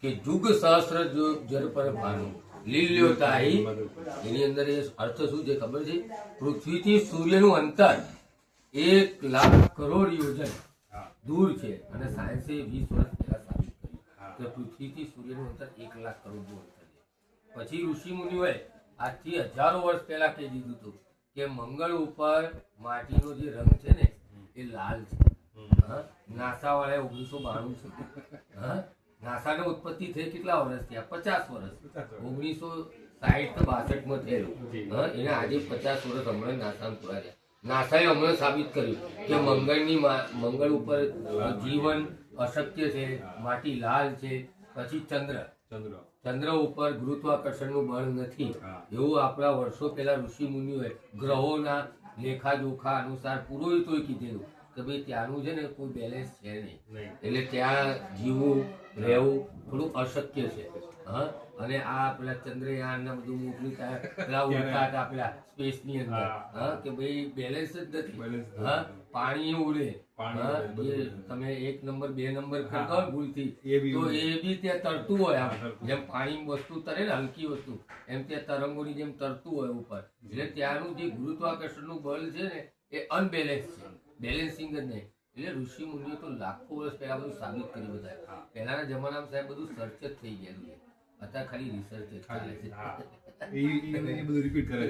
કે જુગ સહસ્ર જર પર ભાનું લીલ્યો તાહી, એની અંદર એ અર્થ શું છે ખબર છે? પૃથ્વીથી સૂર્યનું અંતર 1,00,000 કરોડ યોજન દૂર છે અને સાયન્સે 20 વર્ષ પહેલા સાબિત કર્યું કે પૃથ્વીથી સૂર્યનું અંતર 1,00,000 કરોડ દૂર છે. પછી ઋષિ મુનિઓએ આજથી હજારો વર્ષ પહેલા કહી દીધું હતું કે મંગળ ઉપર માટીનો જે રંગ છે ને એ લાલ છે. નાસા વાળાએ 1992 છે. નાસાની ઉત્પત્તિ થઈ કેટલા વર્ષ થયા? 50 વર્ષ. 1960-62 માં થયેલું. એને આજે 50 વર્ષ હમણાં નાસા પૂરા થયા. નાસાએ હમણાં સાબિત કર્યું કે મંગળ ઉપર જીવન અશક્ય છે, માટી લાલ છે. પછી ચંદ્ર ઉપર ગુરુત્વાકર્ષણનું બળ નથી, એવું આપણા વર્ષો પહેલા ઋષિ મુનિઓએ ગ્રહોના લેખાજોખા અનુસાર પુરોહિતોએ કીધેલું કે ભાઈ ત્યાંનું છે ને કોઈ બેલેન્સ છે નહીં, એટલે ત્યાં જીવવું રહેવું થોડું અશક્ય છે. અને આ પેલા ચંદ્રયાન ને બધું મોકલી પેલા ઉડતા હતા પેલા સ્પેસ ની અંદર, કે ભાઈ બેલેન્સ જ નથી. પાણી ઉડે, તમે 1 નંબર 2 નંબર કરતા હોય ભૂલથી તો એ બી ત્યાં તરતું હોય. જેમ પાણી વસ્તુ તરે ને હલકી વસ્તુ, એમ ત્યાં તરંગોની જેમ તરતું હોય ઉપર. એટલે ત્યાંનું જે ગુરુત્વાકર્ષણનું બળ છે ને એ અનબેલેન્સ છે, બેલેન્સિંગ જ નહીં. એટલે ઋષિ મુનિઓ તો લાખો વર્ષ પહેલા બધું સાબિત કરી બધા. પહેલાના જમાનામાં સાહેબ બધું સર્ચ જ થઈ ગયેલું છે, અત્યારે ખાલી રિસર્ચ જ ચાલે છે,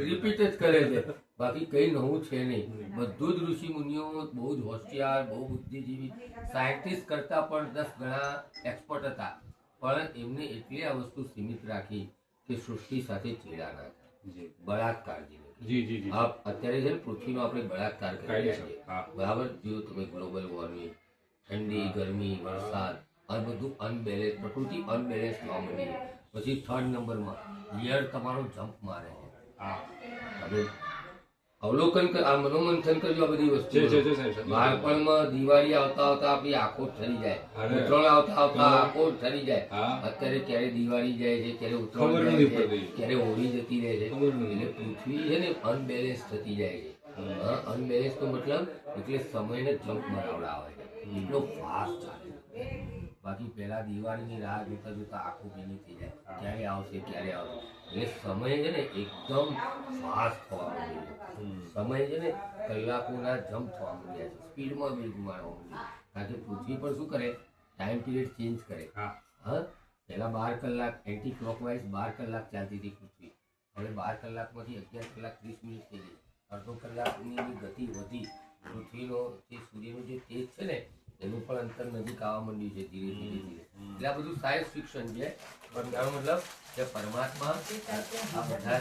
રિપીટ જ કરે છે, બાકી કઈ નવું છે નહીં. બધું જ ઋષિ મુનિઓ બહુ જ હોશિયાર, બહુ બુદ્ધિજીવી, સાયન્ટિસ્ટ કરતા પણ 10 ગણા એક્સપર્ટ હતા. પણ એમને એટલી આ વસ્તુ સીમિત રાખી કે સૃષ્ટિ સાથે ચેડા ના થાય, બળાત્કાર અત્યારે છે ને પૃથ્વીનો આપણે બળાત્કાર કરી રહ્યા છીએ, બરાબર. જો તમે ગ્લોબલ વોર્મિંગ, ઠંડી, ગરમી, વરસાદ આ બધું અનબેલેન્સ, પ્રકૃતિ અનબેલેન્સ થવા માંડી. પછી 3rd નંબરમાં યર તમારો જમ્પ મારે છે. હવે અવલોકન મનોમંથન કરજો આ બધી વસ્તુ. બાળપણમાં દિવાળી આવતા આવતા આપણી આંખો ઠરી જાય, ઉત્તરાયણ આવતા આવતા આંખો ઠરી જાય. અત્યારે ક્યારે દિવાળી જાય છે, ક્યારે ઉત્તરાયણ જાય છે, ક્યારે હોળી જતી રહે છે. એટલે પૃથ્વી છે ને અનબેલેન્સ થતી જાય છે. અનબેલેન્સ નો મતલબ એટલે સમયને જમ્પ મરાવડાવે છે, એટલો ફાસ્ટ ચાલે. બાકી પહેલા દિવાળીની રાહ જોતા જોતા આંખો ભીની થઈ જાય, ક્યારે આવશે ક્યારે આવશે. એટલે સમય છે ને એકદમ ફાસ્ટ થવા માંડ્યો છે. સમય છે ને કલાકોના જમ્પ થવા માંડ્યા છે, સ્પીડમાં બિલકુલ મારવા માંડ્યું. કારણ કે પૃથ્વી પર શું કરે, ટાઈમ પીરિયડ ચેન્જ કરે. પહેલા 12 કલાક એન્ટી ક્લોકવાઇઝ 12 કલાક ચાલતી હતી પૃથ્વી. હવે 12 કલાકમાંથી 11 કલાક 30 મિનિટ થઈ ગઈ. અડધો કલાકની ગતિ વધી. પૃથ્વીનો જે સૂર્યનું જે તેજ છે ને એનું પણ અંતર નજીક આવવા માંડ્યું છે ધીરે ધીરે ધીરે. એટલે આ બધું સાયન્સ ફિક્શન છે, પણ તારો મતલબ કે પરમાત્મા આ બધા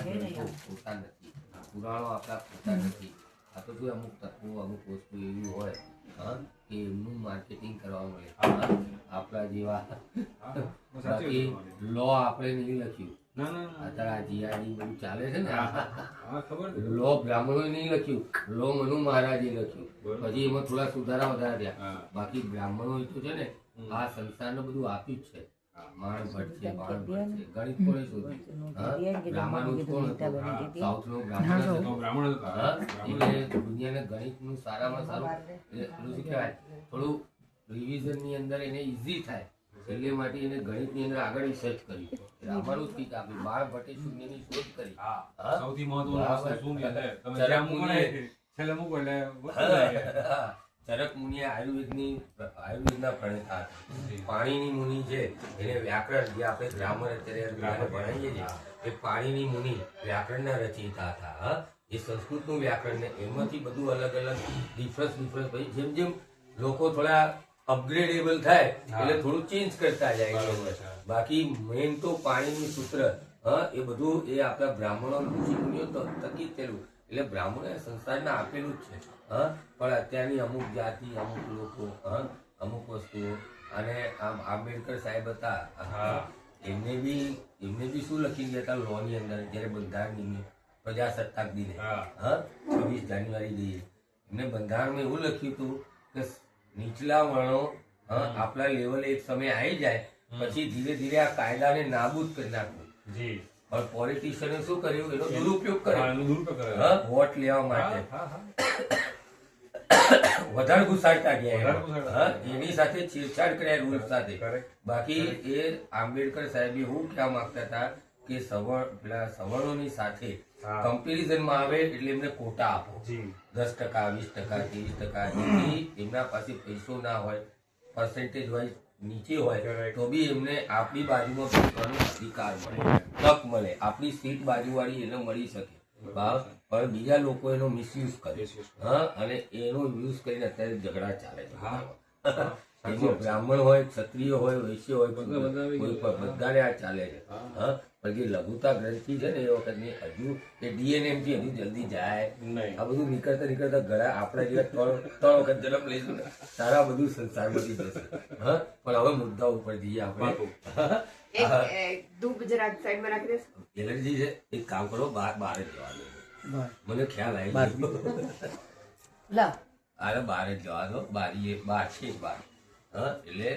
પોતા નથી, પુરાણો આપણા પોતા નથી. આ તો શું અમુક તત્વો અમુક વસ્તુ એવી હોય કે એમનું માર્કેટિંગ કરવા મળે આપણા જેવા. બાકી લો આપણે નહીં લખ્યું. અત્યારે આ જીઆરડી બધું ચાલે છે ને, લો બ્રાહ્મણોએ નહીં લખ્યું, લો મનુ મહારાજે લખ્યું. પછી એમાં થોડા સુધારા વધારા થયા. બાકી બ્રાહ્મણોએ તો છે ને આ સંસારને બધું આપ્યું જ છે. માણભટ્ટ છે, બાણભટ્ટ છે, ગણિત કોણે શોધ્યું? રામાનુજ કોણ હતો? સાઉથનો બ્રાહ્મણ હતો. એટલે દુનિયાને ગણિતનું સારામાં સારું શું કહેવાય, થોડું રિવિઝનની અંદર એને ઈઝી થાય એટલે માટે એને ગણિતની અંદર આગળ રિસર્ચ કર્યું. રામાનુજ કંઈક આપ્યું, બાણભટ્ટે શૂન્યની શોધ કરી. સૌથી મહત્વનું ચરક મુનિએ આયુર્વેદના પ્રણેતા હતા. પાણીની મુનિ છે એને વ્યાકરણ, જે આપણે ગ્રામર અત્યારે ભણાવીએ છીએ, એ પાણીની મુનિ વ્યાકરણના રચયિતા હતા. એ સંસ્કૃતનું વ્યાકરણ ને એમાંથી બધું અલગ અલગ ડિફરન્સ ભાઈ જેમ જેમ લોકો થોડા અપગ્રેડેબલ થાય એટલે થોડું ચેન્જ કરતા જાય. બાકી મેઇન તો પાણીનું સૂત્ર એ બધું એ આપણા બ્રાહ્મણો ઋષિ મુનિઓ થકી થયેલું. એટલે બ્રાહ્મણોએ સંસારને આપેલું જ છે. પણ અત્યારની અમુક જાતિ, અમુક લોકો, અમુક વસ્તુઓ, અને આમ આંબેડકર સાહેબ હતા એમને બી શું લખી ગયા હતા લો ની અંદર, જયારે બંધારણ પ્રજાસત્તાક દિને 26 જાન્યુઆરી દઈએ એમને બંધારણમાં એવું લખ્યું હતું કે નીચલા વર્ણો આપણા લેવલે એક સમય આવી જાય પછી ધીરે ધીરે આ કાયદાને નાબૂદ કરી નાખવું. પણ પોલિટિશિયને શું કર્યું, એનો દુરુપયોગ કર્યો વોટ લેવા માટે. વધારે ઘુસાડતા ગયા હા, એની સાથે છેડછાડ કર્યા રૂલ સાથે. બાકી એ આંબેડકર સાહેબે એવું કહેવા માંગતા હતા કે સવર્ણોની સાથે કમ્પેરિઝનમાં આવે એટલે એમને કોટા આપો, 10%, 20%, 30%. જેથી એમના પાસે પૈસો ના હોય, પર્સન્ટેજ વાઇઝ નીચે હોય તો બી એમને આપણી બાજુમાં બેસવાનો અધિકાર મળે, તક મળે, આપણી સીટ બાજુવાળી એને મળી શકે. પણ બીજા લોકો એનો મિસયુઝ કરે હા, અને એનો યુઝ કરીને અત્યારે ઝઘડા ચાલે છે. એમાં બ્રાહ્મણ હોય, ક્ષત્રિય હોય, વૈશ્ય હોય, બધાને આ ચાલે છે. હા, પણ જે લઘુતા ગ્રંથિ છે ને એ વખતની હજુ એ ડીએનએમ થી હજુ જલ્દી જાય આ બધું નીકળતા નીકળતા ઘણા આપણા જેવા 3 વખત જન્મ લઈશું ને તારા બધું સંસાર બધી જશે. હા, પણ હવે મુદ્દા ઉપર જઈએ આપણે. એલર્જી છે, એક કામ કરો, બહાર જ જવા દો. મને ખ્યાલ આવી અરે બહાર જ જવા દો, બહાર છે બહાર. હા, એટલે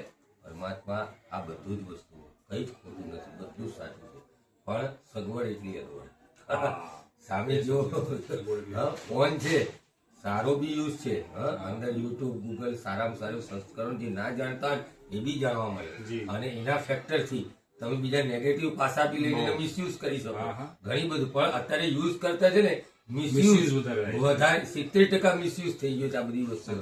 પરમાત્મા આ બધું જ વસ્તુ કઈ જ ખોટું નથી, બધું જ સાચું છે. પણ સગવડ એટલી અગવડ સામે જો ફોન છે, સારો બી યુઝ છે. હા, અંદર યુટ્યુબ, ગૂગલ સારામાં સારું સંસ્કરણ જે ના જાણતા હોય એ બી જાણવા મળે, અને એના ફેક્ટરથી તમે બીજા નેગેટિવ પાસા બી લઈને મિસયુઝ કરી શકો ઘણી બધું. પણ અત્યારે યુઝ કરતા છે ને મિસયુઝ વધારે, 70% મિસયુઝ થઈ ગયો છે આ બધી વસ્તુ.